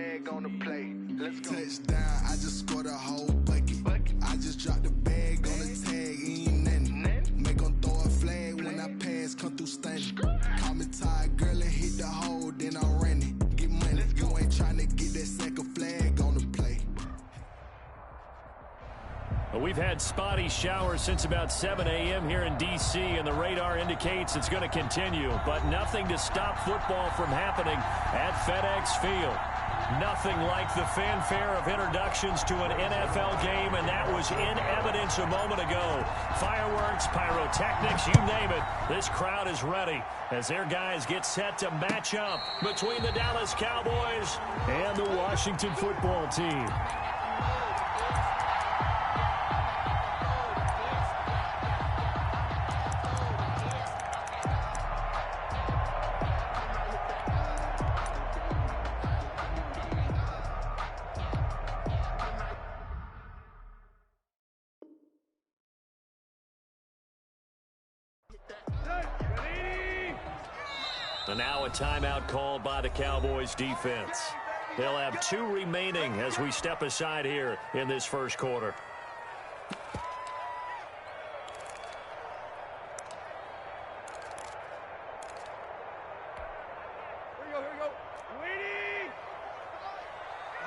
flag on the play. Let's go. Touchdown, I just scored a whole bucket. I just dropped the bag on the tag, ain't nothing. Make them throw a flag when I pass, come through stunning. Call me tired, girl, and hit the hole, then I'm running. Get money, you ain't trying to get that second flag on the play. We've had spotty showers since about 7 a.m. here in D.C., and the radar indicates it's going to continue, but nothing to stop football from happening at FedEx Field. Nothing like the fanfare of introductions to an NFL game, and that was in evidence a moment ago. Fireworks, pyrotechnics, you name it. This crowd is ready as their guys get set to match up between the Dallas Cowboys and the Washington football team. And now a timeout called by the Cowboys defense. They'll have 2 remaining as we step aside here in this first quarter. Here we go. Waiting.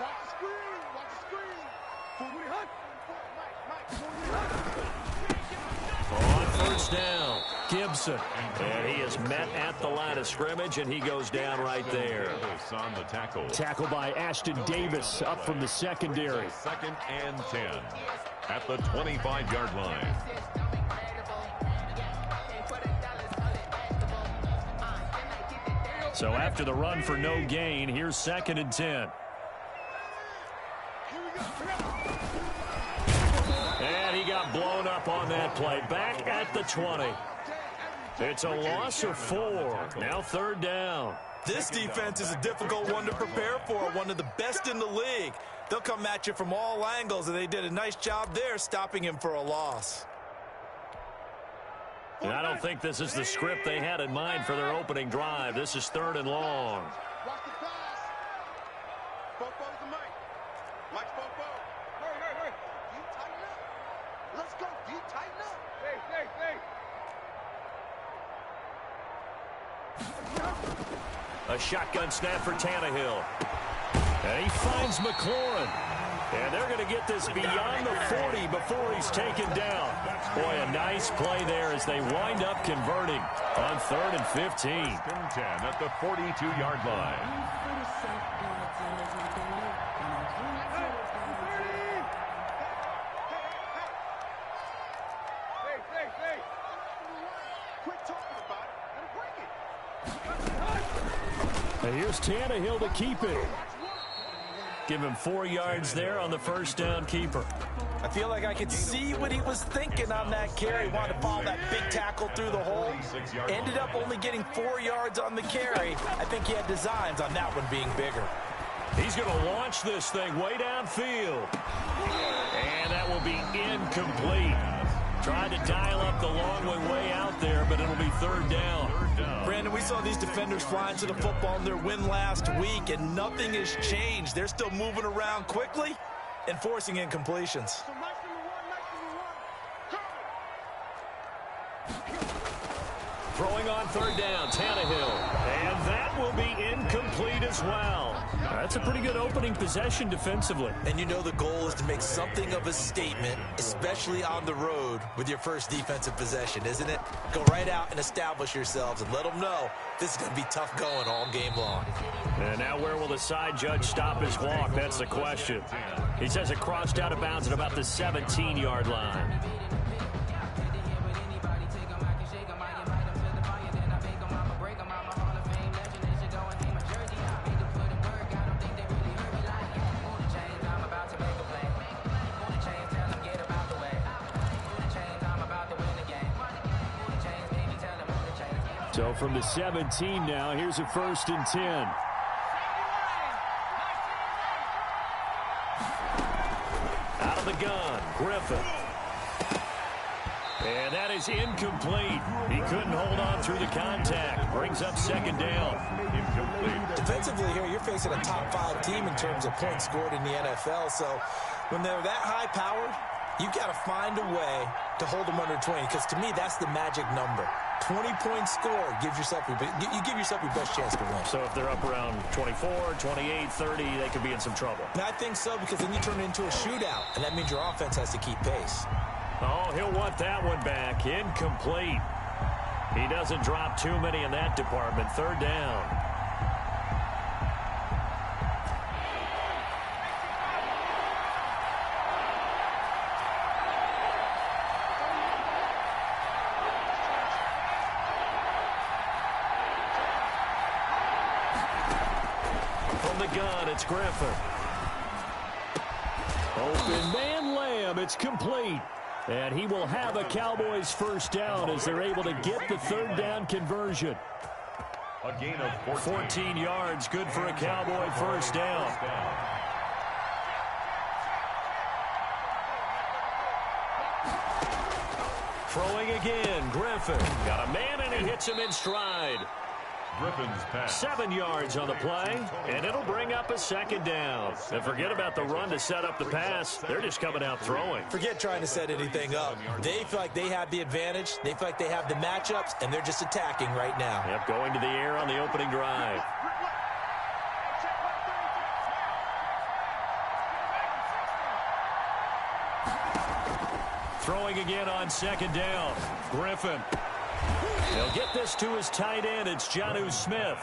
Watch the screen. On first down, Gibson. And he is met at the line of scrimmage, and he goes down right there. On the tackle. Tackle by Ashton Davis up from the secondary. 2nd and 10 at the 25-yard line. So after the run for no gain, here's 2nd and 10. And he got blown up on that play. Back at the 20. It's a loss of 4. Now 3rd down. This defense is a difficult one to prepare for, one of the best in the league. They'll come at you from all angles, and they did a nice job there stopping him for a loss. And I don't think this is the script they had in mind for their opening drive. This is 3rd and long. Watch the pass. Bobo's the mic. Mike's Bobo. Hurry. You tighten up. Let's go. You tighten up. Hey. A shotgun snap for Tannehill. And he finds McLaurin. And they're going to get this beyond the 40 before he's taken down. Boy, a nice play there as they wind up converting on 3rd and 15. 1st and 10 at the 42-yard line. Quit talking about it and bring it. And here's Tannehill to keep it. Give him 4 yards there on the first down keeper. I feel like I could see what he was thinking on that carry. Wanted to follow that big tackle through the hole. Ended up only getting 4 yards on the carry. I think he had designs on that one being bigger. He's going to launch this thing way downfield. And that will be incomplete. Tried to dial up the long way out there, but it'll be 3rd down. Brandon, we saw these defenders flying to the football in their win last week, and nothing has changed. They're still moving around quickly and forcing incompletions. Throwing on 3rd down, Tannehill. And that will be incomplete as well. That's a pretty good opening possession defensively. And you know the goal is to make something of a statement, especially on the road with your first defensive possession, isn't it? Go right out and establish yourselves and let them know this is going to be tough going all game long. And now where will the side judge stop his walk? That's the question. He says it crossed out of bounds at about the 17-yard line. So from the 17 now, here's a 1st and 10. Out of the gun, Griffin. And that is incomplete. He couldn't hold on through the contact. Brings up second down. Incomplete. Defensively here, you're facing a top 5 team in terms of points scored in the NFL. So when they're that high-powered, you've got to find a way to hold them under 20, because to me, that's the magic number. 20-point score gives yourself you give yourself your best chance to win. So if they're up around 24, 28, 30, they could be in some trouble. And I think so, because then you turn it into a shootout, and that means your offense has to keep pace. Oh, he'll want that one back. Incomplete. He doesn't drop too many in that department. Third down. From the gun, it's Griffin. Open man Lamb. It's complete. And he will have a Cowboys first down as they're able to get the third down conversion. A gain of 14 yards, good for a Cowboy first down. Throwing again, Griffin. Got a man and he hits him in stride. Griffin's pass. 7 yards on the play, and it'll bring up a second down. And forget about the run to set up the pass. They're just coming out throwing. Forget trying to set anything up. They feel like they have the advantage. They feel like they have the matchups, and they're just attacking right now. Yep, going to the air on the opening drive. Throwing again on second down. Griffin. He'll get this to his tight end. It's Jonnu Smith.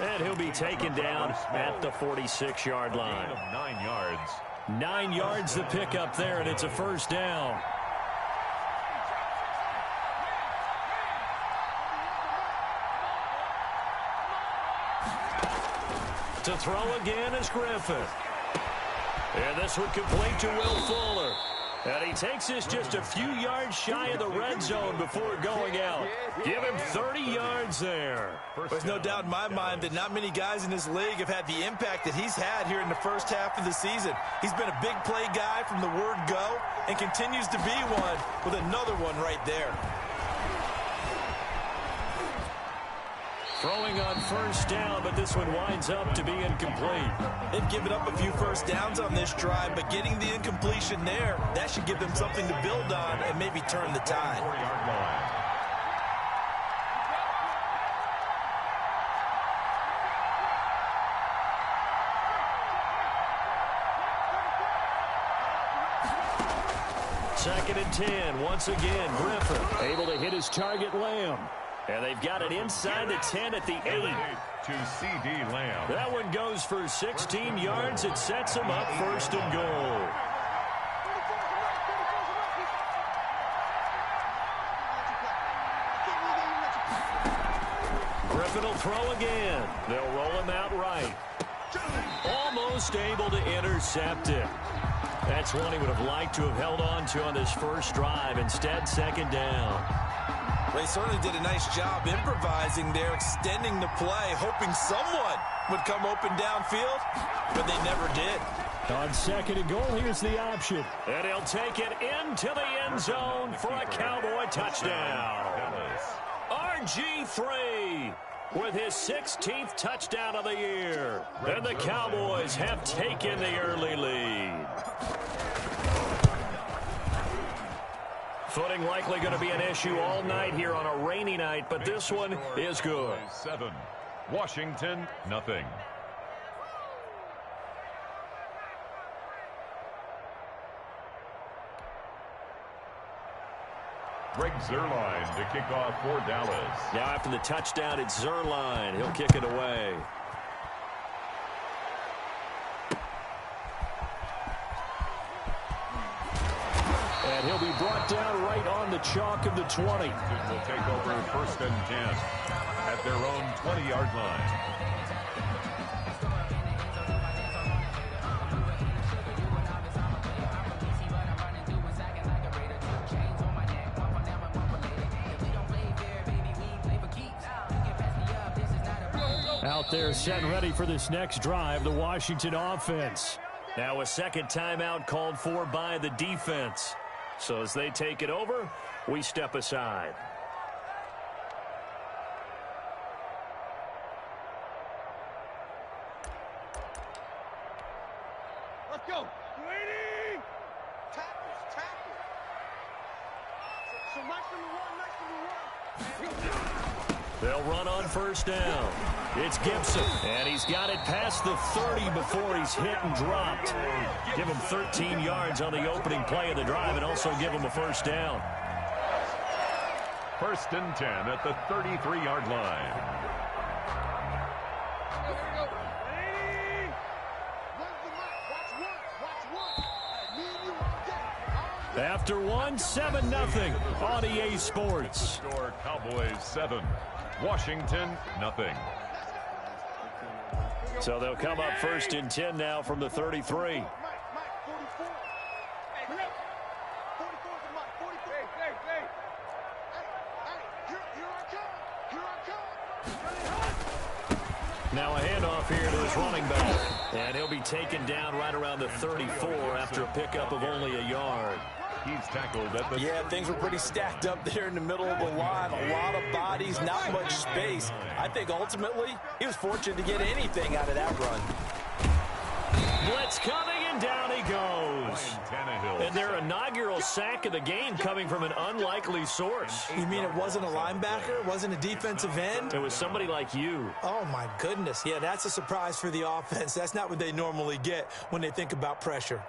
And he'll be taken down at the 46-yard line. Gain of 9 yards. 9 yards the pickup there, and it's a first down. To throw again is Griffin. And this one complete to Will Fuller. And he takes this just a few yards shy of the red zone before going out. Give him 30 yards there. There's no doubt in my mind that not many guys in this league have had the impact that he's had here in the first half of the season. He's been a big play guy from the word go and continues to be one with another one right there. Throwing on first down, but this one winds up to be incomplete. They've given up a few first downs on this drive, but getting the incompletion there, that should give them something to build on and maybe turn the tide. 4-yard line. Second and 10. Once again, Griffin able to hit his target, Lamb. And they've got it inside the 10 at the 8. To C.D. Lamb. That one goes for 16 yards. It sets him up first and goal. Griffin will throw again. They'll roll him out right. Almost able to intercept it. That's one he would have liked to have held on to on this first drive. Instead, second down. They certainly did a nice job improvising there, extending the play, hoping someone would come open downfield, but they never did. On second and goal, here's the option. And he'll take it into the end zone for a Cowboy touchdown. RG3 with his 16th touchdown of the year. And the Cowboys have taken the early lead. Footing likely going to be an issue all night here on a rainy night, but this one is good. 7. Washington, nothing. Greg Zuerlein to kick off for Dallas. Now after the touchdown, it's Zuerlein. He'll kick it away. And he'll be brought down right on the chalk of the 20. Will take over first and 10 at their own 20-yard line. Out there set and ready for this next drive, the Washington offense. Now a second timeout called for by the defense. So as they take it over, we step aside. Let's go. Waiting. Tackles. So nice number one. They'll run on first down. It's Gibson, and he's got it past the 30 before he's hit and dropped. Give him 13 yards on the opening play of the drive and also give him a first down. 1st and 10 at the 33-yard line. After 7-0 on EA Sports. Score Cowboys 7, Washington nothing. So they'll come up 1st and 10 now from the 33. Now a handoff here to his running back. And he'll be taken down right around the 34 after a pickup of only a yard. He's tackled at the... Yeah, things were pretty stacked up there in the middle of the line. A lot of bodies, not much space. I think ultimately he was fortunate to get anything out of that run. Blitz coming, and down he goes. And their inaugural sack of the game coming from an unlikely source. You mean it wasn't a linebacker? It wasn't a defensive end? It was somebody like you. Oh, my goodness. Yeah, that's a surprise for the offense. That's not what they normally get when they think about pressure.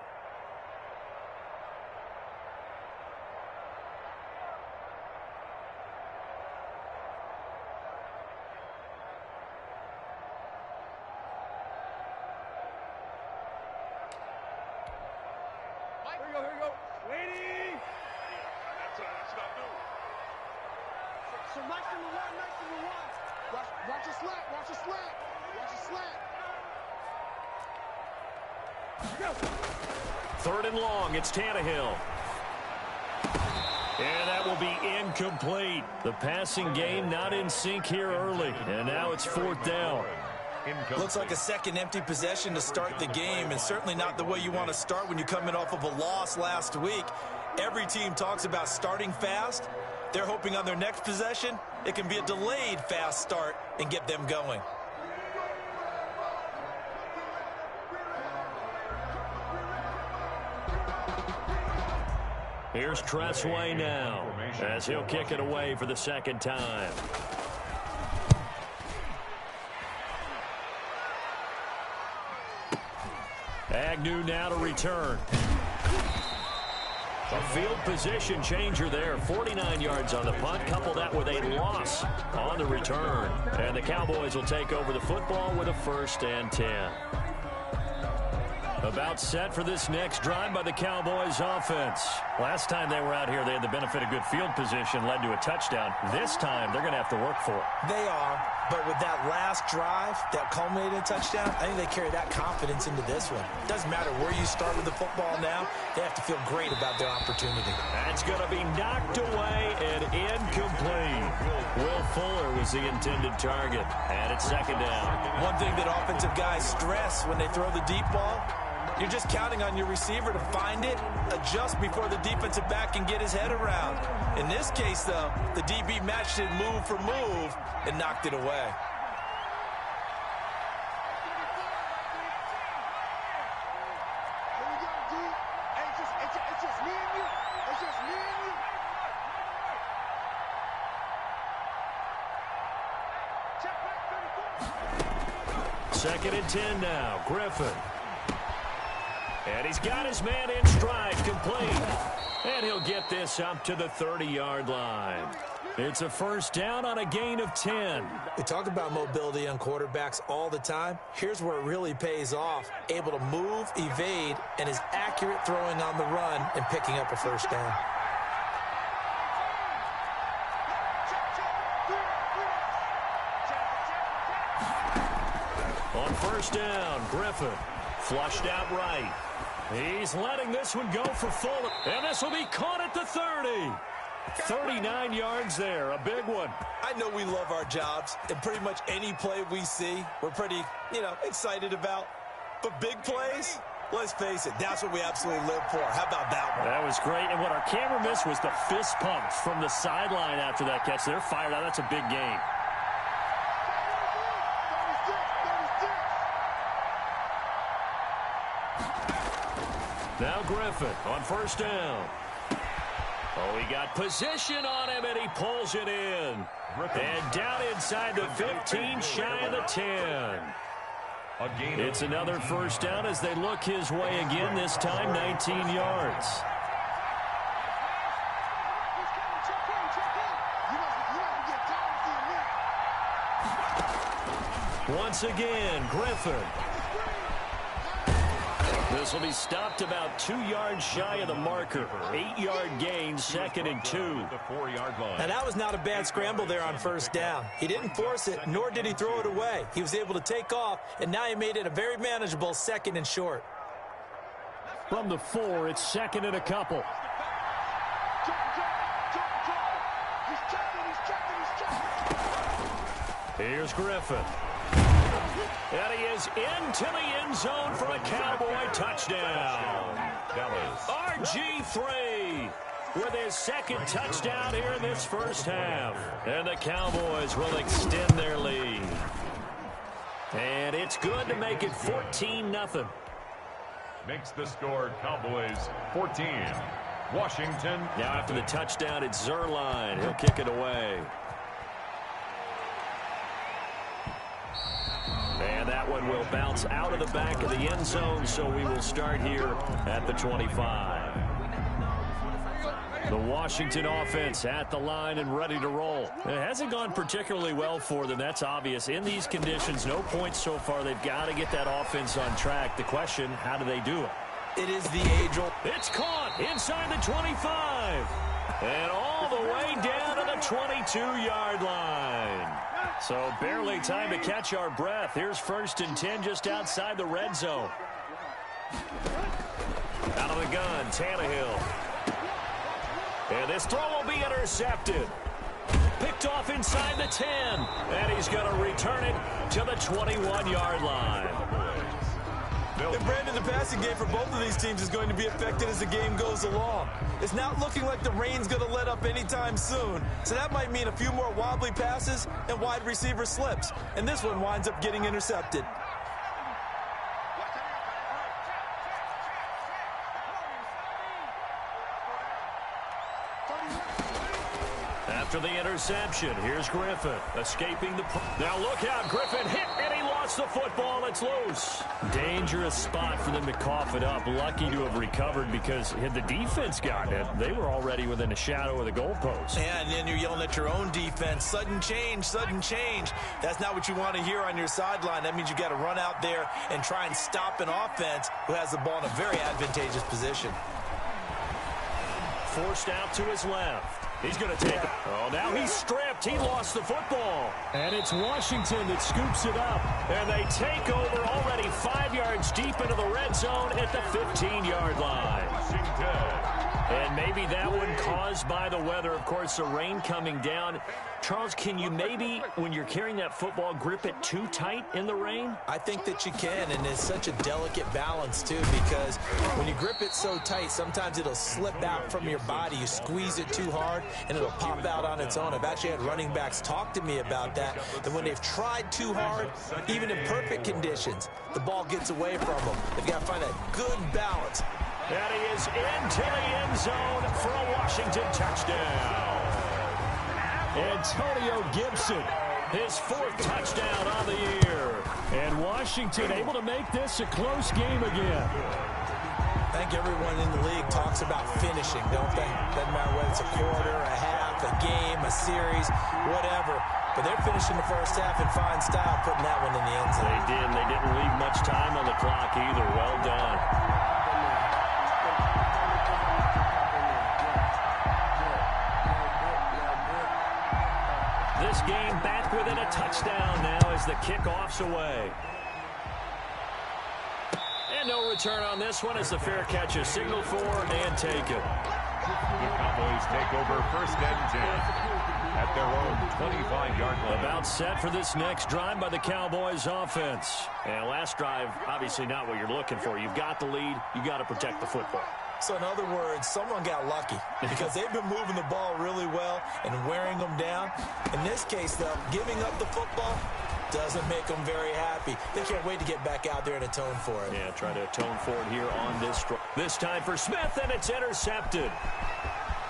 Here we go. Waiting. That's not new. So nice number one. Watch your slat. 3rd and long. It's Tannehill. And that will be incomplete. The passing game not in sync here early. And now it's 4th down. Looks like a second empty possession to start the game, and certainly not the way you want to start when you're coming off of a loss last week. Every team talks about starting fast. They're hoping on their next possession, it can be a delayed fast start and get them going. Here's Tressway now as he'll kick it away for the 2nd time. Agnew now to return. A field position changer there. 49 yards on the punt. Couple that with a loss on the return. And the Cowboys will take over the football with a 1st and 10. About set for this next drive by the Cowboys offense. Last time they were out here, they had the benefit of good field position, led to a touchdown. This time, they're going to have to work for it. They are, but with that last drive, that culminated touchdown, I think they carry that confidence into this one. Doesn't matter where you start with the football now, they have to feel great about their opportunity. That's going to be knocked away and incomplete. Will Fuller was the intended target, and it's 2nd down. One thing that offensive guys stress when they throw the deep ball, you're just counting on your receiver to find it, adjust before the defensive back can get his head around. In this case, though, the DB matched it move for move and knocked it away. Here we go, D. Hey, it's just me and you. It's just me and you. Check back 34. 2nd and 10 now. Griffin. And he's got his man in stride, complete. And he'll get this up to the 30-yard line. It's a 1st down on a gain of 10. We talk about mobility on quarterbacks all the time. Here's where it really pays off. Able to move, evade, and is accurate throwing on the run and picking up a 1st down. On 1st down, Griffin flushed out right. He's letting this one go for Fuller. And this will be caught at the 30. 39 yards there, a big one. I know we love our jobs, and pretty much any play we see, we're pretty, excited about. But big plays, Let's face it, that's what we absolutely live for. How about that one? That was great. And what our camera missed was the fist pump from the sideline after that catch. They're fired out. That's a big gain. Now Griffin on first down. Oh, he got position on him, and he pulls it in. And down inside the 15, shy of the 10. It's another first down as they look his way again, this time 19 yards. Once again, Griffin. This will be stopped about 2 yards shy of the marker. 8-yard gain, 2nd and 2. Now, that was not a bad scramble there on first down. He didn't force it, nor did he throw it away. He was able to take off, and now he made it a very manageable 2nd and short. From the 4, it's 2nd and a couple. Here's Griffin. And he is into the end zone for a Cowboy touchdown. RG3 with his 2nd touchdown here in this first half. And the Cowboys will extend their lead. And it's good to make it 14-0. Makes the score Cowboys 14. Washington. Now after the touchdown, it's Zerline. He'll kick it away. And that one will bounce out of the back of the end zone, so we will start here at the 25. The Washington offense at the line and ready to roll. It hasn't gone particularly well for them, that's obvious. In these conditions, no points so far. They've got to get that offense on track. The question, how do they do it? It is the age-old. It's caught inside the 25. And all the way down to the 22-yard line. So barely time to catch our breath. Here's 1st and 10 just outside the red zone. Out of the gun, Tannehill. And this throw will be intercepted. Picked off inside the 10. And he's going to return it to the 21-yard line. And Brandon, the passing game for both of these teams is going to be affected as the game goes along. It's not looking like the rain's going to let up anytime soon. So that might mean a few more wobbly passes and wide receiver slips. And this one winds up getting intercepted. After the interception, here's Griffin escaping the... Now look out, Griffin hit, and he lost the football. It's loose. Dangerous spot for them to cough it up. Lucky to have recovered because had the defense gotten it, they were already within a shadow of the goalpost. And then you're yelling at your own defense. Sudden change, sudden change. That's not what you want to hear on your sideline. That means you got to run out there and try and stop an offense who has the ball in a very advantageous Forced out to his left. He's going to take it. Oh, now he's stripped. He lost the football. And it's Washington that scoops it up. And they take over already 5 yards deep into the red zone at the 15-yard line. And maybe that one caused by the weather. Of course, the rain coming down. Charles, can you maybe, when you're carrying that football, grip it too tight in the rain? I think that you can, and it's such a delicate balance, too, because when you grip it so tight, sometimes it'll slip out from your body. You squeeze it too hard, and it'll pop out on its own. I've actually had running backs talk to me about that when they've tried too hard, even in perfect conditions, the ball gets away from them. They've got to find a good balance. And he is into the end zone for a Washington touchdown. Antonio Gibson, his 4th touchdown on the year. And Washington able to make this a close game again. I think everyone in the league talks about finishing, don't they? Doesn't matter whether it's a quarter, a half, a game, a series, whatever. But they're finishing the first half in fine style, putting that one in the end zone. They did. They didn't leave much time on the clock either. Well done. This game back within a touchdown now as the kickoff's away. And no return on this one as the fair catch is signaled for and taken. The Cowboys take over first and 10 at their own 25-yard line. About set for this next drive by the Cowboys offense. And last drive, obviously not what you're looking for. You've got the lead. You got to protect the football. So in other words, someone got lucky because they've been moving the ball really well and wearing them down. In this case, though, giving up the football doesn't make them very happy. They can't wait to get back out there and atone for it. Yeah, try to atone for it here on this drive. This time for Smith, and it's intercepted.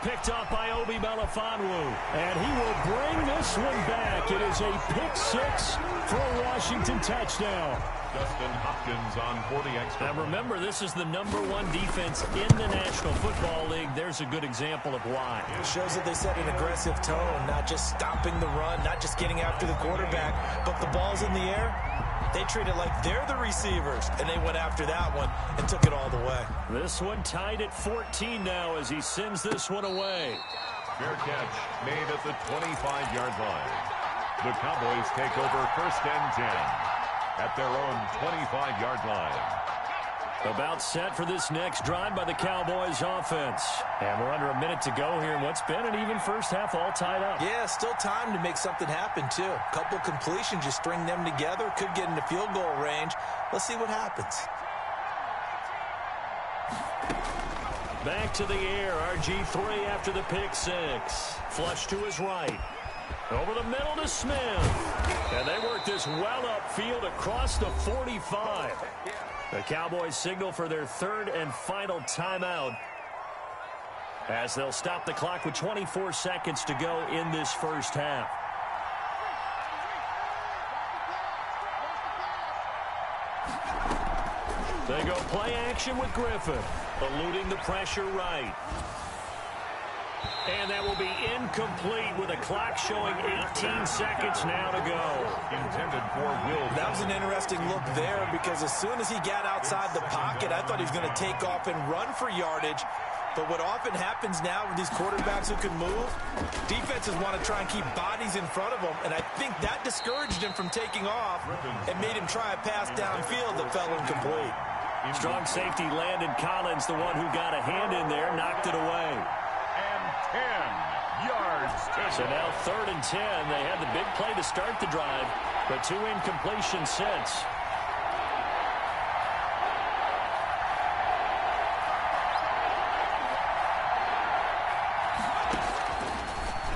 Picked off by Obi Melifonwu, and he will bring this one back. It is a pick six for a Washington touchdown. Justin Hopkins on 40 extra. Now remember, this is the #1 defense in the National Football League. There's a good example of why. It shows that they set an aggressive tone, not just stopping the run, not just getting after the quarterback, but the ball's in the air. They treat it like they're the receivers, and they went after that one and took it all the way. This one tied at 14 now as he sends this one away. Fair catch made at the 25-yard line. The Cowboys take over first and 10 at their own 25-yard line. About set for this next drive by the Cowboys offense. And we're under a minute to go here in what's been an even first half, all tied up. Yeah, still time to make something happen, too. A couple completions, you string them together, could get into field goal range. Let's see what happens. Back to the air, RG3 after the pick six. Flush to his right. Over the middle to Smith. And they work this well upfield across the 45. The Cowboys signal for their third and final timeout as they'll stop the clock with 24 seconds to go in this first half. They go play action with Griffin, eluding the pressure right. And that will be incomplete with a clock showing 18 seconds now to go. Intended for Will. That was an interesting look there because as soon as he got outside the pocket, I thought he was going to take off and run for yardage. But what often happens now with these quarterbacks who can move, defenses want to try and keep bodies in front of them, and I think that discouraged him from taking off and made him try a pass downfield that fell incomplete. Strong safety Landon Collins, the one who got a hand in there, knocked it away. 10 yards. So now 3rd and 10. They had the big play to start the drive, but 2 incompletions since.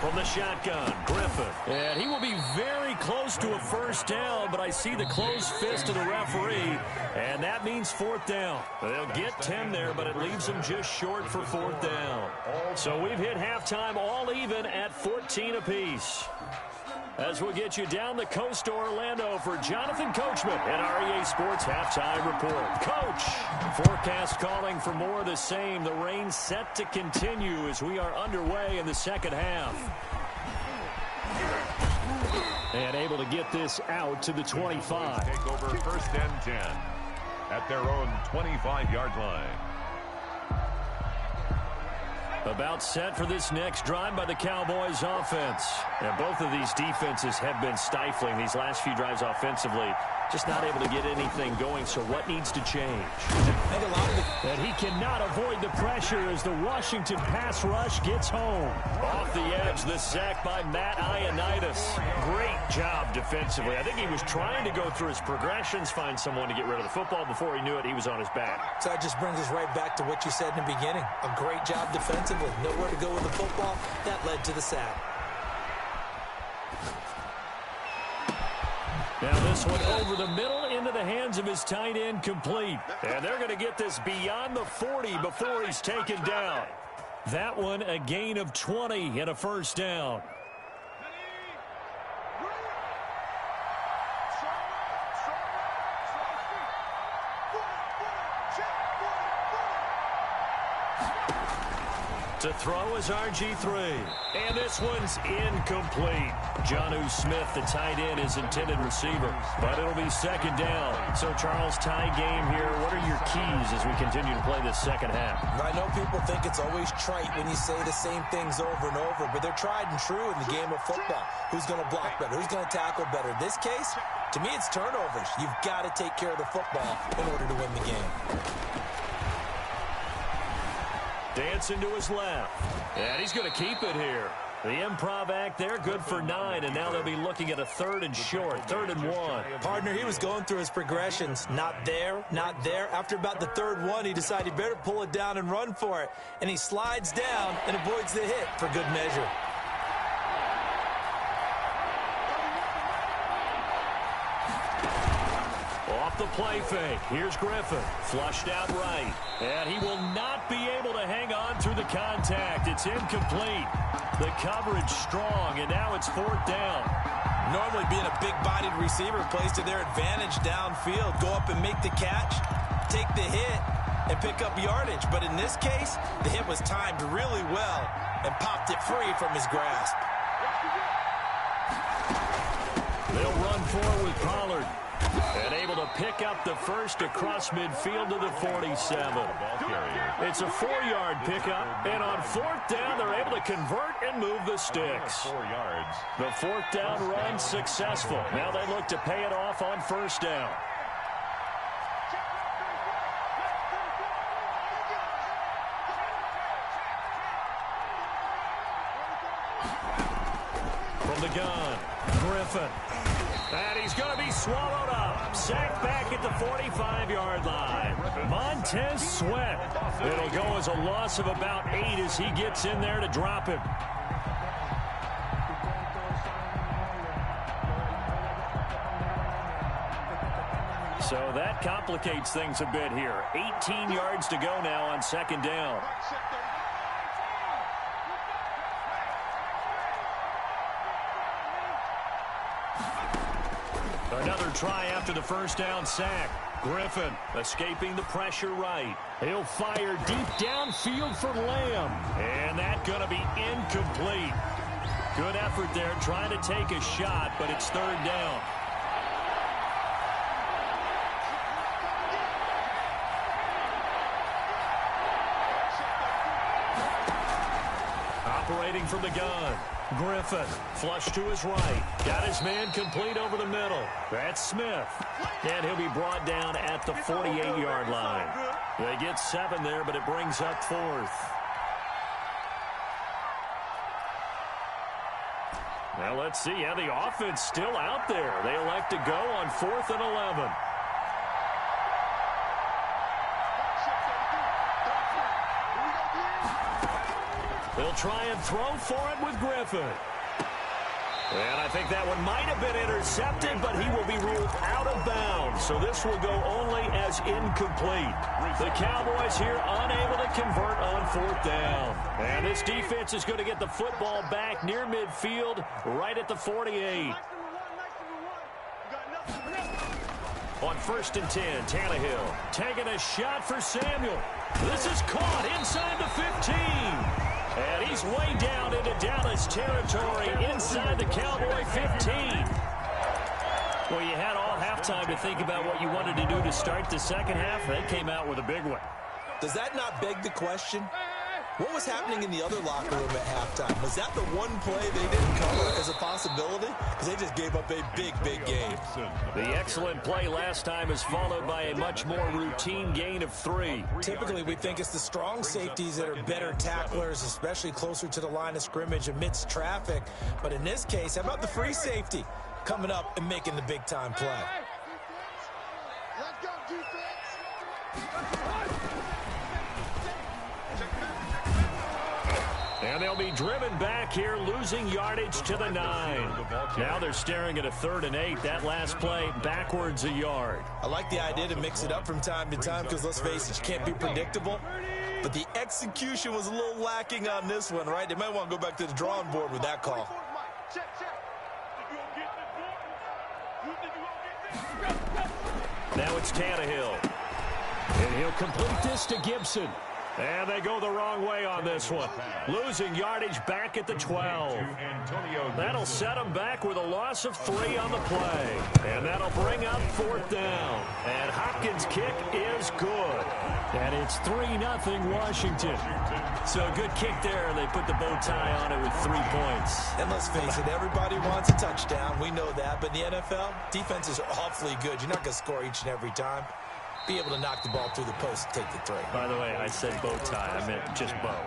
From the shotgun, Griffin. And he will be very close to a first down, but I see the closed fist of the referee, and that means 4th down. They'll get 10 there, but it leaves them just short for 4th down. So we've hit halftime all even at 14 apiece. As we'll get you down the coast to Orlando for Jonathan Coachman and REA Sports Halftime Report. Coach, forecast calling for more of the same. The rain set to continue as we are underway in the second half. And able to get this out to the 25. Take over first and 10 at their own 25-yard line. About set for this next drive by the Cowboys offense. And both of these defenses have been stifling these last few drives offensively. Just not able to get anything going, so what needs to change? And he cannot avoid the pressure as the Washington pass rush gets home. Off the edge, the sack by Matt Ioannidis. Great job defensively. I think he was trying to go through his progressions, find someone to get rid of the football. Before he knew it, he was on his back. So that just brings us right back to what you said in the beginning. A great job defensively. Nowhere to go with the football. That led to the sack. Now this one over the middle into the hands of his tight end, complete. And they're going to get this beyond the 40 before he's taken down. That one a gain of 20 and a first down. To throw is RG3. And this one's incomplete. Jonnu Smith, the tight end, is intended receiver. But it'll be second down. So, Charles, tie game here. What are your keys as we continue to play this second half? I know people think it's always trite when you say the same things over and over, but they're tried and true in the game of football. Who's going to block better? Who's going to tackle better? In this case, to me, it's turnovers. You've got to take care of the football in order to win the game. Dancing to his left. And he's going to keep it here. The improv act there, good for 9, and now they'll be looking at a 3rd and short, 3rd and 1. Partner, he was going through his progressions. Not there, not there. After about the 3rd one, he decided he better pull it down and run for it. And he slides down and avoids the hit for good measure. Off the play fake. Here's Griffin. Flushed out right. And he will not be able to hang on through the contact. It's incomplete. The coverage strong, and now it's 4th down. Normally being a big-bodied receiver plays to their advantage downfield. Go up and make the catch, take the hit, and pick up yardage. But in this case, the hit was timed really well and popped it free from his grasp. They'll run forward with Pollard. And able to pick up the first across midfield to the 47. It's a 4-yard pickup, and on 4th down, they're able to convert and move the sticks. 4 yards. The 4th down run successful. Now they look to pay it off on 1st down. From the gun, Griffin. And he's going to be swallowed up. Sacked back at the 45-yard line. Montez Sweat. It'll go as a loss of about 8 as he gets in there to drop him. So that complicates things a bit here. 18 yards to go now on 2nd down. Another try after the 1st down sack. Griffin escaping the pressure right. He'll fire deep downfield for Lamb. And that's going to be incomplete. Good effort there trying to take a shot, but it's 3rd down. Operating from the gun. Griffin, flush to his right. Got his man complete over the middle. That's Smith. And he'll be brought down at the 48-yard line. They get 7 there, but it brings up 4th. Now let's see how the offense still out there. They elect to go on 4th and 11. They'll try and throw for it with Griffin. And I think that one might have been intercepted, but he will be ruled out of bounds. So this will go only as incomplete. The Cowboys here unable to convert on 4th down. And this defense is going to get the football back near midfield, right at the 48. On 1st and 10, Tannehill taking a shot for Samuel. This is caught inside the 15. And he's way down into Dallas territory inside the Cowboy 15. Well, you had all halftime to think about what you wanted to do to start the 2nd half. They came out with a big one. Does that not beg the question? What was happening in the other locker room at halftime? Was that the one play they didn't cover as a possibility? Because they just gave up a big, big game. The excellent play last time is followed by a much more routine gain of 3. Typically, we think it's the strong safeties that are better tacklers, especially closer to the line of scrimmage amidst traffic. But in this case, how about the free safety coming up and making the big-time play? Let's go, defense. And they'll be driven back here, losing yardage to the 9. Now they're staring at a 3rd and 8. That last play, backwards a yard. I like the idea to mix it up from time to time because, let's face it, you can't be predictable. But the execution was a little lacking on this one, right? They might want to go back to the drawing board with that call. Now it's Tannehill. And he'll complete this to Gibson. And they go the wrong way on this one. Losing yardage back at the 12. That'll set them back with a loss of 3 on the play. And that'll bring up 4th down. And Hopkins' kick is good. And it's 3-0 Washington. So a good kick there. They put the bow tie on it with 3 points. And let's face it, everybody wants a touchdown. We know that. But in the NFL, defenses are awfully good. You're not going to score each and every time. be able to knock the ball through the post and take the three. By the way, I said bow tie. I meant just bow.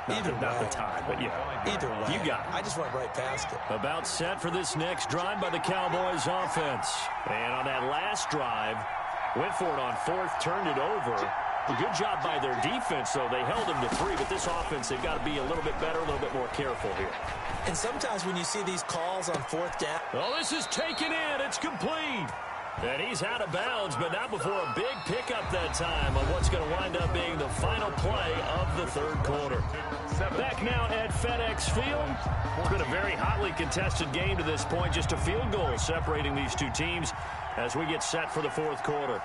Not the tie, but yeah. Either way. You got it. I just went right past it. About set for this next drive by the Cowboys offense. And on that last drive, went for it on fourth, turned it over. A good job by their defense, though. They held them to 3, but this offense, they've got to be a little bit better, a little bit more careful here. And sometimes when you see these calls on fourth down. Oh, this is taken in. It's complete. And he's out of bounds, but not before a big pickup that time on what's going to wind up being the final play of the third quarter. Back now at FedEx Field. It's been a very hotly contested game to this point. Just a field goal separating these two teams as we get set for the fourth quarter.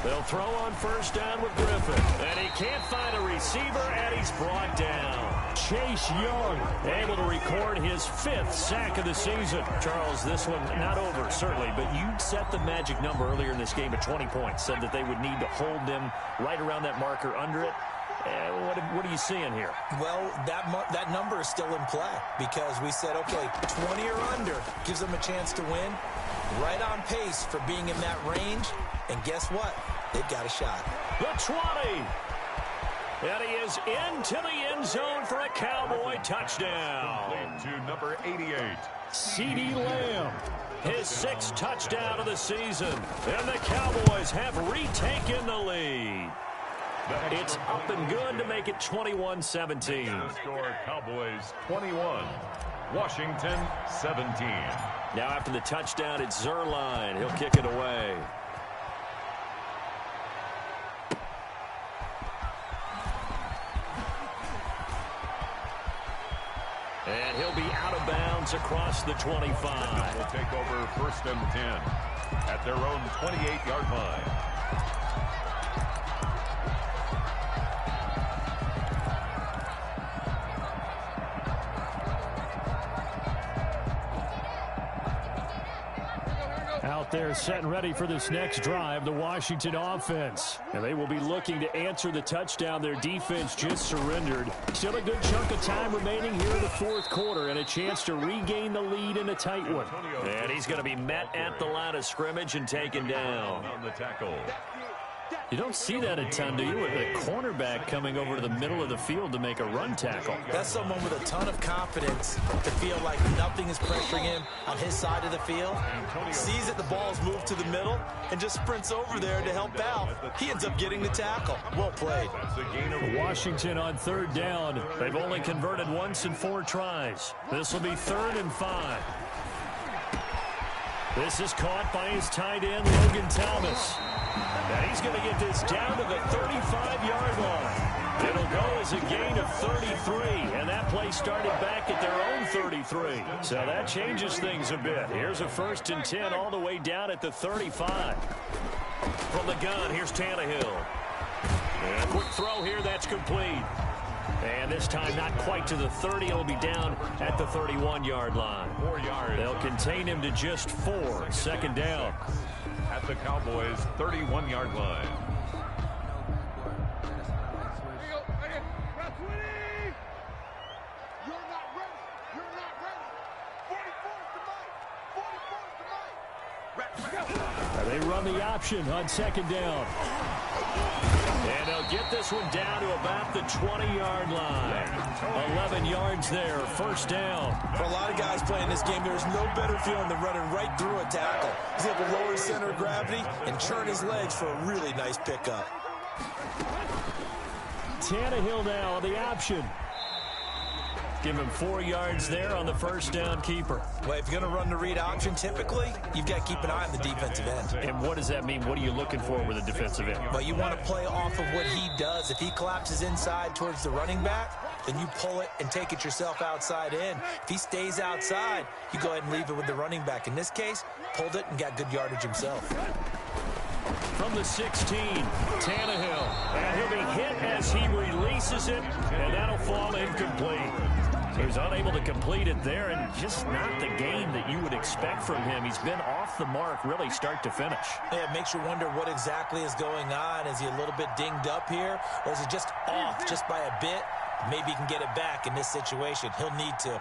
They'll throw on first down with Griffin. And he can't find a receiver, and he's brought down. Chase Young able to record his 5th sack of the season. Charles, this one not over, certainly, but you set the magic number earlier in this game at 20 points. Said that they would need to hold them right around that marker under it. What are you seeing here? Well, that number is still in play because we said, okay, 20 or under gives them a chance to win. Right on pace for being in that range. And guess what? They've got a shot. The 20. And he is into the end zone for a Cowboy touchdown. To number 88. CeeDee Lamb. His 6th touchdown of the season. And the Cowboys have retaken the lead. It's up and good to make it 21-17. Score Cowboys 21. Washington 17. Now after the touchdown, it's Zerline. He'll kick it away. And he'll be out of bounds across the 25. Will take over first and 10 at their own 28-yard line. Out there set and ready for this next drive, the Washington offense. And they will be looking to answer the touchdown their defense just surrendered. Still a good chunk of time remaining here in the fourth quarter and a chance to regain the lead in a tight one. And he's going to be met at the line of scrimmage and taken down. On the tackle. You don't see that a ton, do you? With a cornerback coming over to the middle of the field to make a run tackle. That's someone with a ton of confidence to feel like nothing is pressuring him on his side of the field. Sees that the ball's moved to the middle and just sprints over there to help out. He ends up getting the tackle. Well played. Washington on third down. They've only converted once in 4 tries. This will be 3rd and 5. This is caught by his tight end, Logan Thomas. And he's going to get this down to the 35-yard line. It'll go as a gain of 33, and that play started back at their own 33. So that changes things a bit. Here's a 1st and 10 all the way down at the 35. From the gun, here's Tannehill. And a quick throw here, that's complete. And this time not quite to the 30. It'll be down at the 31-yard line. 4 yards. They'll contain him to just 4. 2nd down. At the Cowboys' 31-yard line. They run the option on 2nd down. And they'll get this one down to about the 20-yard line. 11 yards there, 1st down. For a lot of guys playing this game, there's no better feeling than running right through a tackle. He's able to lower his center of gravity and churn his legs for a really nice pickup. Tannehill now on the option. Give him 4 yards there on the 1st down keeper. Well, if you're going to run the read option, typically, you've got to keep an eye on the defensive end. And what does that mean? What are you looking for with a defensive end? Well, you want to play off of what he does. If he collapses inside towards the running back, then you pull it and take it yourself outside in. If he stays outside, you go ahead and leave it with the running back. In this case, pulled it and got good yardage himself. From the 16, Tannehill. And he'll be hit as he releases it, and that'll fall incomplete. He was unable to complete it there, and just not the game that you would expect from him. He's been off the mark really start to finish. Yeah, it makes you wonder what exactly is going on. Is he a little bit dinged up here, or is he just off just by a bit? Maybe he can get it back in this situation. He'll need to.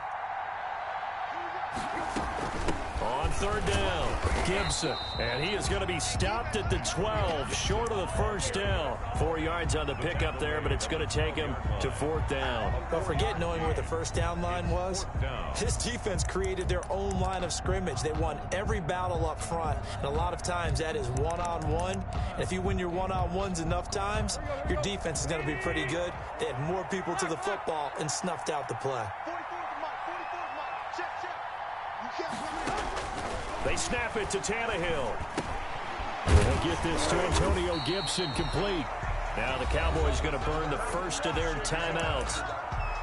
On third down, Gibson. And he is going to be stopped at the 12, short of the first down. 4 yards on the pickup there, but it's going to take him to fourth down. Don't forget knowing where the first down line was. This defense created their own line of scrimmage. They won every battle up front, and a lot of times that is one-on-one. And if you win your one-on-ones enough times, your defense is going to be pretty good. They had more people to the football and snuffed out the play. They snap it to Tannehill. They'll get this to Antonio Gibson complete. Now the Cowboys going to burn the first of their timeouts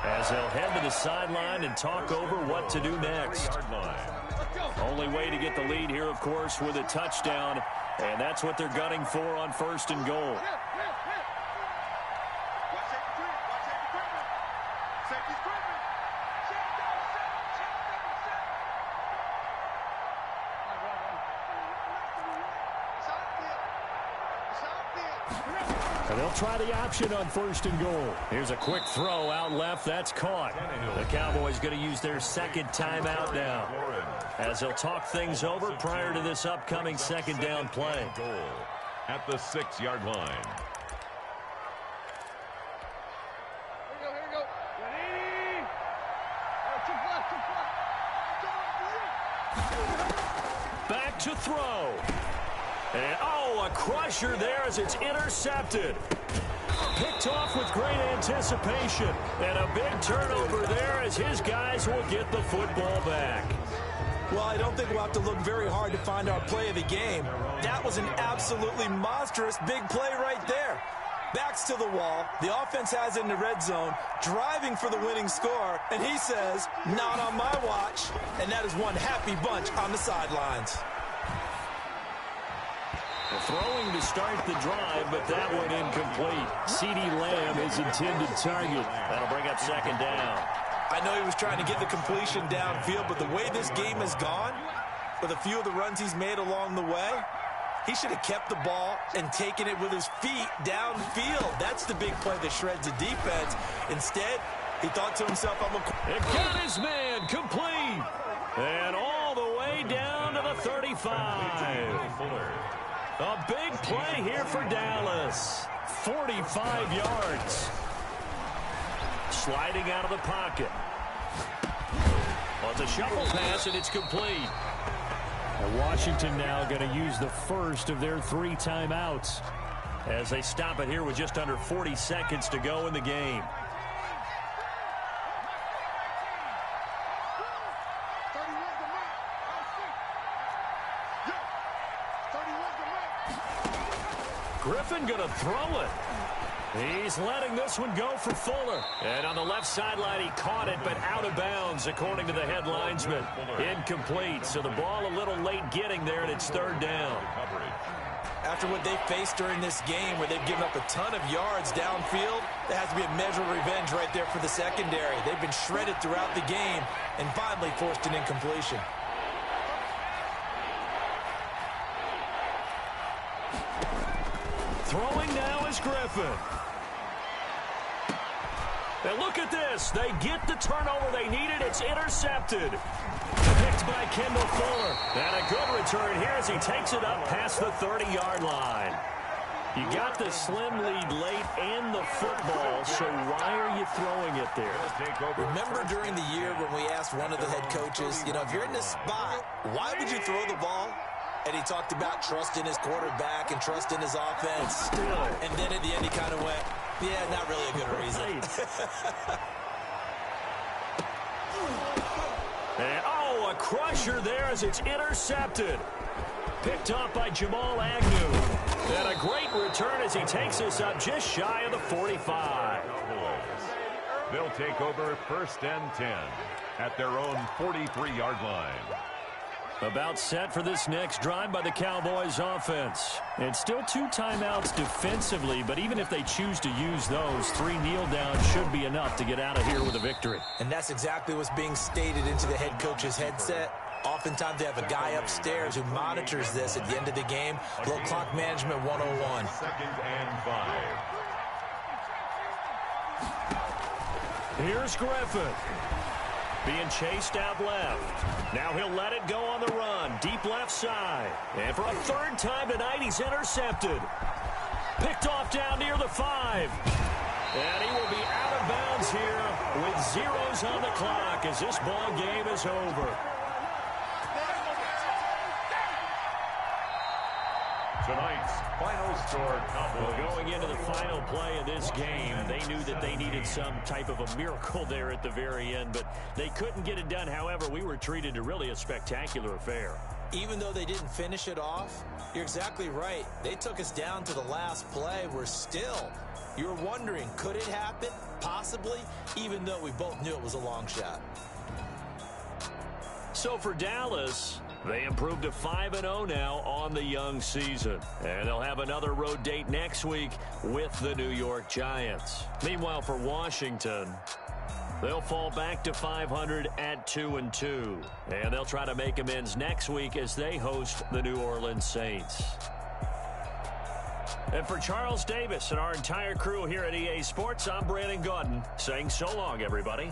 as they'll head to the sideline and talk over what to do next. Only way to get the lead here, of course, with a touchdown, and that's what they're gunning for on first and goal. And they'll try the option on first and goal. Here's a quick throw out left. That's caught. The Cowboys going to use their second timeout now as they'll talk things over prior to this upcoming second down play. At the 6-yard line. Here we go. Back to throw. And, a crusher there as it's intercepted. Picked off with great anticipation. And a big turnover there as his guys will get the football back. Well, I don't think we'll have to look very hard to find our play of the game. That was an absolutely monstrous big play right there. Backs to the wall. The offense has it in the red zone, driving for the winning score. And he says, not on my watch. And that is one happy bunch on the sidelines. Throwing to start the drive, but that one incomplete. CeeDee Lamb is intended target. That'll bring up second down. I know he was trying to get the completion downfield, but the way this game has gone, with a few of the runs he's made along the way, he should have kept the ball and taken it with his feet downfield. That's the big play that shreds the defense. Instead, he thought to himself, It got his man complete. And all the way down to the 35. A big play here for Dallas. 45 yards. Sliding out of the pocket. Well, it's a shovel pass, and it's complete. And Washington now going to use the first of their 3 timeouts as they stop it here with just under 40 seconds to go in the game. Griffin going to throw it. He's letting this one go for Fuller. And on the left sideline, he caught it, but out of bounds, according to the head linesman. Incomplete. So the ball a little late getting there, and it's third down. After what they faced during this game, where they've given up a ton of yards downfield, there has to be a measure of revenge right there for the secondary. They've been shredded throughout the game and finally forced an incompletion. Throwing now is Griffin. And look at this. They get the turnover they needed. It's intercepted. Picked by Kendall Fuller. And a good return here as he takes it up past the 30-yard line. You got the slim lead late and the football, so why are you throwing it there? Remember during the year when we asked one of the head coaches, if you're in this spot, why would you throw the ball? And he talked about trust in his quarterback and trust in his offense. And then at the end, he kind of went, yeah, not really a good reason. And, a crusher there as it's intercepted. Picked up by Jamal Agnew. And a great return as he takes us up just shy of the 45. They'll take over first and 10 at their own 43-yard line. About set for this next drive by the Cowboys offense. And still 2 timeouts defensively, but even if they choose to use those, 3 kneel downs should be enough to get out of here with a victory. And that's exactly what's being stated into the head coach's headset. Oftentimes they have a guy upstairs who monitors this at the end of the game. Little clock management 101. Second and 5. Here's Griffin. Being chased out left. Now he'll let it go on the run. Deep left side. And for a third time tonight, he's intercepted. Picked off down near the 5. And he will be out of bounds here with zeros on the clock as this ball game is over. Tonight's final score, Cowboys. Going into the final play of this game, they knew that they needed some type of a miracle there at the very end, but they couldn't get it done. However, we were treated to really a spectacular affair. Even though they didn't finish it off, you're exactly right. They took us down to the last play. We're still, you were wondering, could it happen? Possibly, even though we both knew it was a long shot. So for Dallas, they improved to 5-0 now on the young season. And they'll have another road date next week with the New York Giants. Meanwhile, for Washington, they'll fall back to 500 at 2-2. And they'll try to make amends next week as they host the New Orleans Saints. And for Charles Davis and our entire crew here at EA Sports, I'm Brandon Gaudin saying so long, everybody.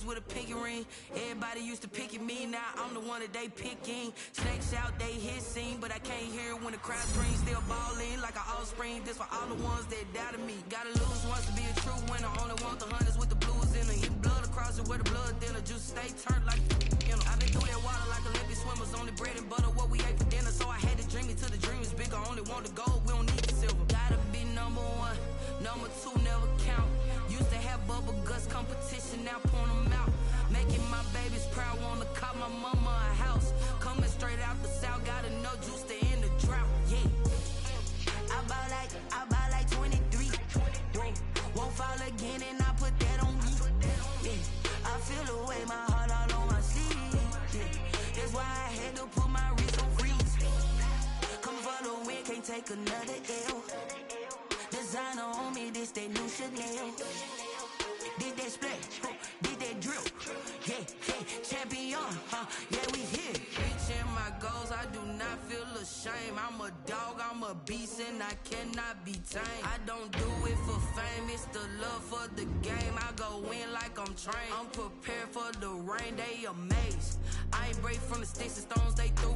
With a pinky ring, everybody used to pick at me. Now I'm the one that they picking. Snakes out, they hissing, but I can't hear when the crowd screams. Still balling like an offspring. This for all the ones that doubted me. Gotta lose once to be a true winner. Only want the hunters with the blues in it. Hit blood across it where the blood thinner. Juice stay turned like you know. I've been through that water like Olympic swimmers. Only bread and butter what we ate for dinner. So I had to dream it till the dream is bigger. Only want the gold, we don't need the silver. Gotta be number one, number two never count. Used to have bubble guts competition, now point them out. Making my babies proud, wanna call my mama a house. Coming straight out the south, gotta know juice to end the drought. Yeah, I bought like 23. Won't fall again, and I put that on me. Yeah, I feel the way, my heart all on my sleeve. Yeah, that's why I had to put my wrist on freeze. Come for the win, can't take another L. Designer on me, this that new Chanel. Did that splash, did that drill. Yeah, champion, yeah, we here. Reaching my goals, I do not feel ashamed. I'm a dog, I'm a beast, and I cannot be tamed. I don't do it for fame, it's the love for the game. I go in like I'm trained. I'm prepared for the rain, they amazed. I ain't break from the sticks and stones they threw.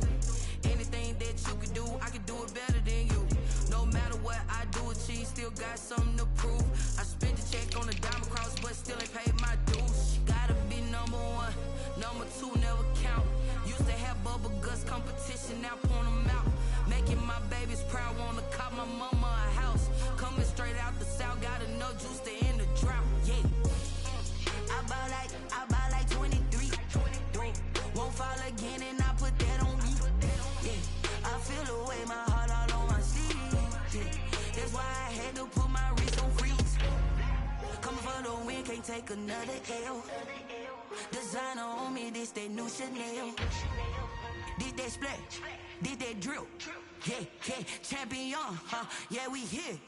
Anything that you can do, I can do it better than you. No matter what I do, achieve, still got something to prove. I spent the check on the diamond cross, but still ain't paid my dues. Gotta be number one, number two never count. Used to have bubble guts competition, now point them out. Making my babies proud, wanna call my mama a house. Coming straight out the south, gotta know juice to end the drought. Yeah, I bought like 23. Won't fall again, and I put that on me. Yeah, I feel the way, my heart all on my sleeve. Yeah, that's why I had to put my wrist on freeze. Coming for the win, can't take another L. Designer on me, this that new Chanel. Did that splash, did that drill. Yeah, champion, yeah, we here.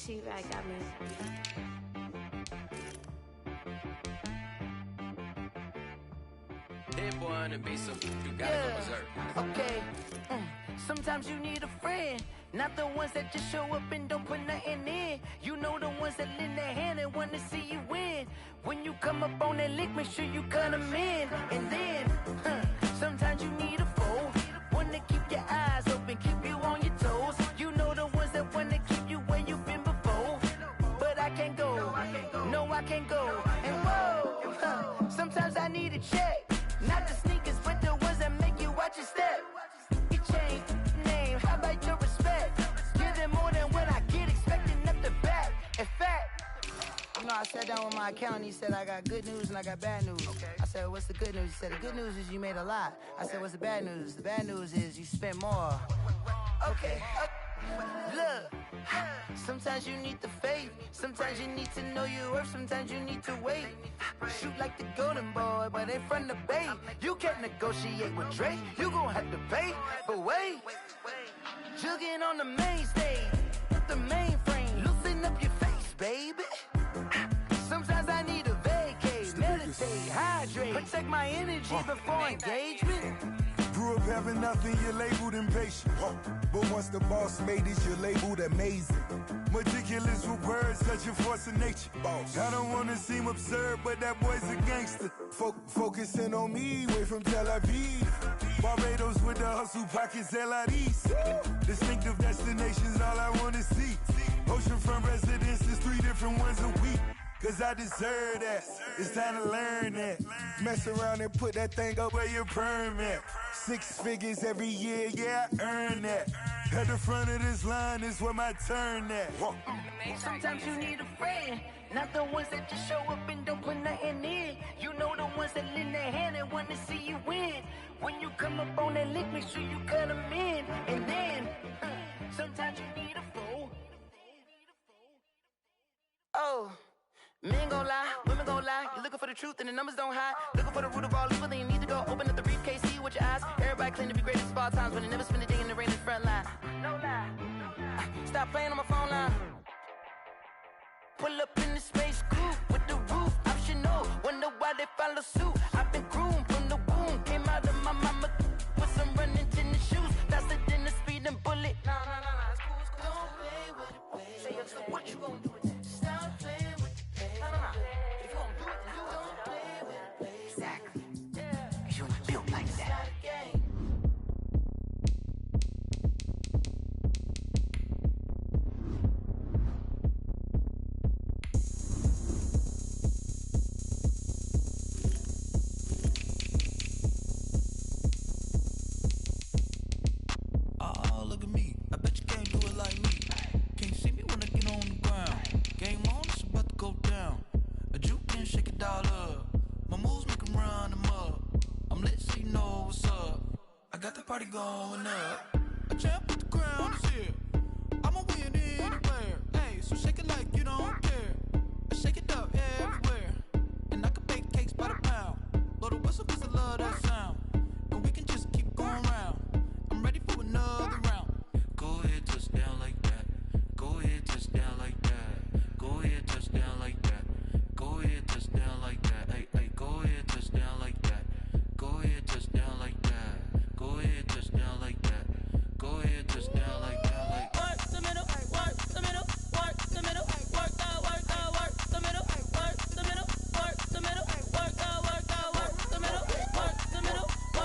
She right got me. Hit one and be some, you gotta go berserk. Okay. Sometimes you need a friend, not the ones that just show up and don't put nothing in. You know the ones that lend their hand and want to see you win. When you come up on that lick, make sure you cut them in. And then, sometimes you need a foe, one to keep your eyes open, keep you on your toes. You know the ones that want to keep you where you've been before. But I can't go, no I can't go. And whoa, sometimes I need a check. Not the sneakers, but the ones that make you watch your step. You change name, how about your respect? Give them more than what I get, expecting up the back. In fact, you know, I sat down with my accountant, he said, I got good news and I got bad news. Okay. I said, what's the good news? He said, the good news is you made a lot. I said, what's the bad news? The bad news is you spent more. Okay. Look, sometimes you need the faith, sometimes you need to know your worth, sometimes you need to wait. Shoot like the golden boy, but ain't from the bay. You can't negotiate with Drake, you gon' have to pay. But wait, jugging on the main stage, the mainframe, loosen up your face, baby. Sometimes I need a vacate, meditate, hydrate, protect my energy before engagement. Grew up having nothing, you're labeled impatient. But once the boss made it, you're labeled amazing. Meticulous with words, such a force of nature. I don't wanna seem absurd, but that boy's a gangster. Focusing on me, way from Tel Aviv. Barbados with the hustle pockets, LIDs. Distinctive destinations, all I wanna see. Oceanfront residences, 3 different ones a week. Cause I deserve that, it's time to learn that. Mess around and put that thing up where your permit. 6 figures every year, yeah, I earn that. At the front of this line is where my turn at. Sometimes you need a friend, not the ones that just show up and don't put nothing in. You know the ones that lend their hand and want to see you win. When you come up on that lick, make sure you cut them in. And then, sometimes you need a foe. Oh. Men gon' lie, women gon' lie. You're looking for the truth and the numbers don't hide. Looking for the root of all evil, then you need to go open up the briefcase, see with your eyes. Everybody claim to be greatest of all times, but they never spend a day in the rain in the front line. No lie. Stop playing on my phone line. Pull up in the space coupe with the roof optional. Wonder why they follow suit. I've been groomed from the womb. Came out of my mama with some running tennis shoes. Faster than the speeding bullet. No, it's cool, it's cool. Don't play with it, baby. Say so what you gon' do with it? Stop playing with it. If you gon' do it, then don't play with it, baby. Exactly. Cause you ain't built like that. Oh, look at me. I bet you can't do it like me. Can't see me when I get on the ground. Game on, it's about to go down. A juke and shake it all up. My moves make them run them up. I'm lit so you know what's up. I got the party going up. A champ with the crown is here. I'ma win anywhere. Hey, so shake it like you don't care. I shake it up everywhere. And I can bake cakes by the pound. Blow the whistle cause I love that sound. And we can just keep going round. I'm ready for another round. Go ahead, touch down like that. Go ahead, touch down like that. Go ahead, touch down like that. Go ahead, touch down like that. Hey, go ahead, touch down like that. Go ahead, touch down like that. Go ahead, touch down like that. Go ahead, touch down like that. Like work the middle, work the middle, work the middle, work the middle, work the middle, work the middle, work the middle, work the middle, work the middle, work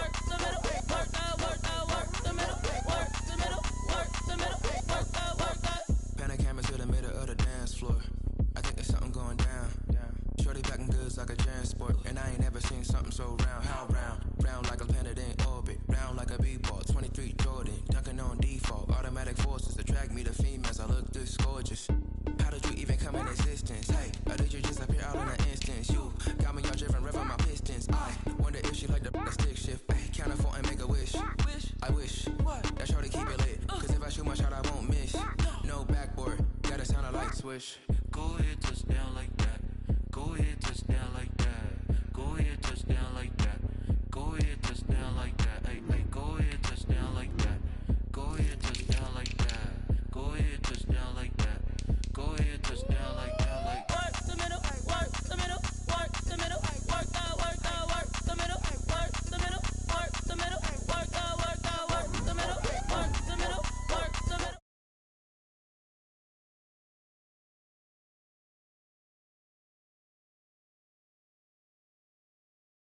the middle, work the middle, work the middle, work the. Pan a camera to the middle of the dance floor. I think there's something going down. Shorty packing goods like a transport, and I ain't never seen something so round. How round? Round like a planet in orbit, round like a b-ball. 23 Jordan, dunking on default. Automatic forces attract me to females. I look this gorgeous. How did you even come in existence? Hey, or did you just appear out in an instance? You got me all driven, revving my pistons. I wonder if she like the stick shift. Hey, count a 4 and make a wish. I wish that shorty keep it lit. Cause if I shoot my shot, I won't miss. No backboard, gotta sound a light swish.